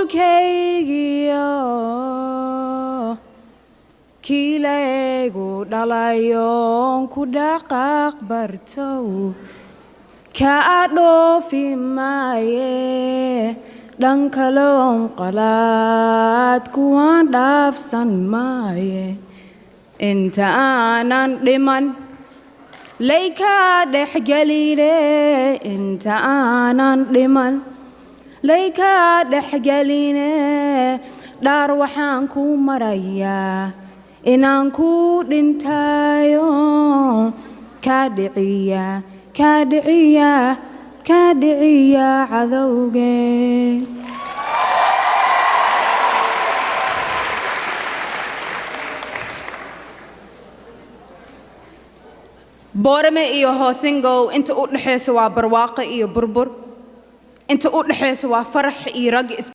dhulkaygiyo kiilaygu dhalayoon ku dhaqaaq bartow ka dhoofi maaye dhankaloon qalaad kuwaan dhaafsan maaye inta aanan dhiman layka dhexgeline inta aanan dhiman layka dhexgeline dhaar waxaan ku marayaa inaan ku dhintayo ka dhiciya cadowgeen boorame iyo hoosingow inta u dhaxaysa waa barwaaqo iyo burbur inta u dhaxaysa waa farax iyo rag